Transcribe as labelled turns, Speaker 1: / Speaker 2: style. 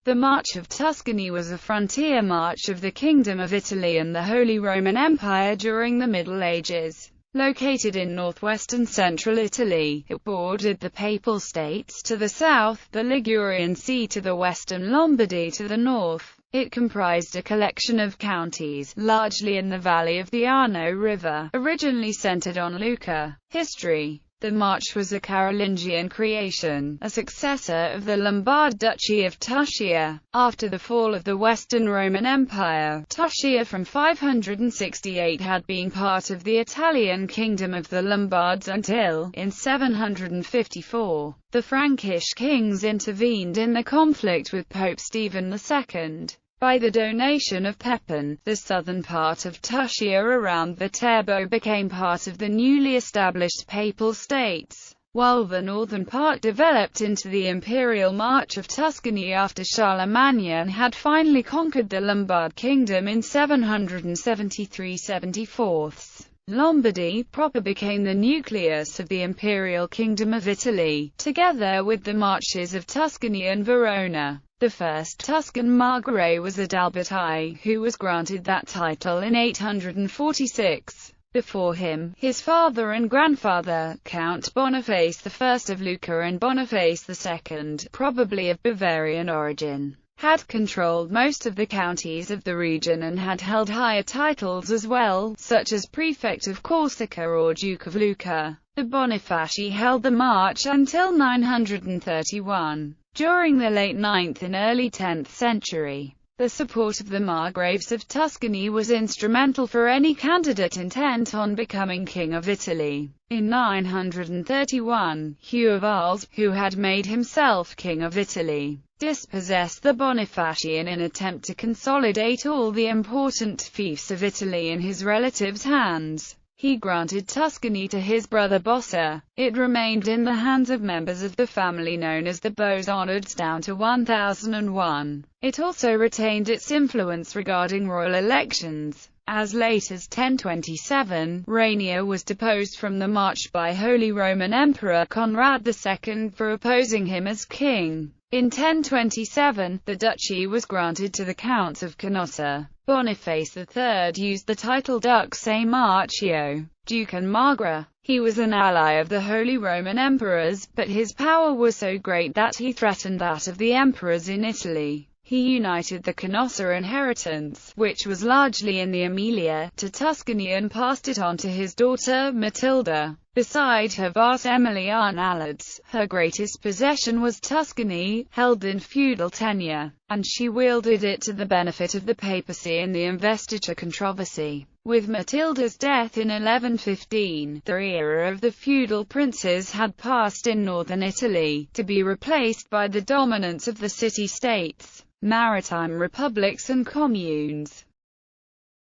Speaker 1: The March of Tuscany was a frontier march of the Kingdom of Italy and the Holy Roman Empire during the Middle Ages. Located in northwestern central Italy, it bordered the Papal States to the south, the Ligurian Sea to the west and Lombardy to the north. It comprised a collection of counties, largely in the valley of the Arno River, originally centered on Lucca. History. The march was a Carolingian creation, a successor of the Lombard Duchy of Tuscia. After the fall of the Western Roman Empire, Tuscia from 568 had been part of the Italian kingdom of the Lombards until, in 754, the Frankish kings intervened in the conflict with Pope Stephen II. By the donation of Pepin, the southern part of Tuscia around the Terbo became part of the newly established Papal States, while the northern part developed into the Imperial March of Tuscany after Charlemagne had finally conquered the Lombard kingdom in 773–74. Lombardy proper became the nucleus of the Imperial Kingdom of Italy, together with the marches of Tuscany and Verona. The first Tuscan Margrave was Adalbert I, who was granted that title in 846. Before him, his father and grandfather, Count Boniface I of Lucca and Boniface II, probably of Bavarian origin, had controlled most of the counties of the region and had held higher titles as well, such as Prefect of Corsica or Duke of Lucca. The Bonifaci held the march until 931. During the late 9th and early 10th century, the support of the Margraves of Tuscany was instrumental for any candidate intent on becoming King of Italy. In 931, Hugh of Arles, who had made himself King of Italy, dispossessed the Bonifaci in an attempt to consolidate all the important fiefs of Italy in his relatives' hands. He granted Tuscany to his brother Bossa. It remained in the hands of members of the family known as the Beaux-Arnauds down to 1001. It also retained its influence regarding royal elections. As late as 1027, Rainier was deposed from the march by Holy Roman Emperor Conrad II for opposing him as king. In 1027, the duchy was granted to the Counts of Canossa. Boniface III used the title Dux a Marchio, Duke and Margra. He was an ally of the Holy Roman Emperors, but his power was so great that he threatened that of the emperors in Italy. He united the Canossa inheritance, which was largely in the Emilia, to Tuscany and passed it on to his daughter Matilda. Beside her vast Emilian Allards, her greatest possession was Tuscany, held in feudal tenure, and she wielded it to the benefit of the papacy in the investiture controversy. With Matilda's death in 1115, the era of the feudal princes had passed in northern Italy, to be replaced by the dominance of the city-states, maritime republics and communes.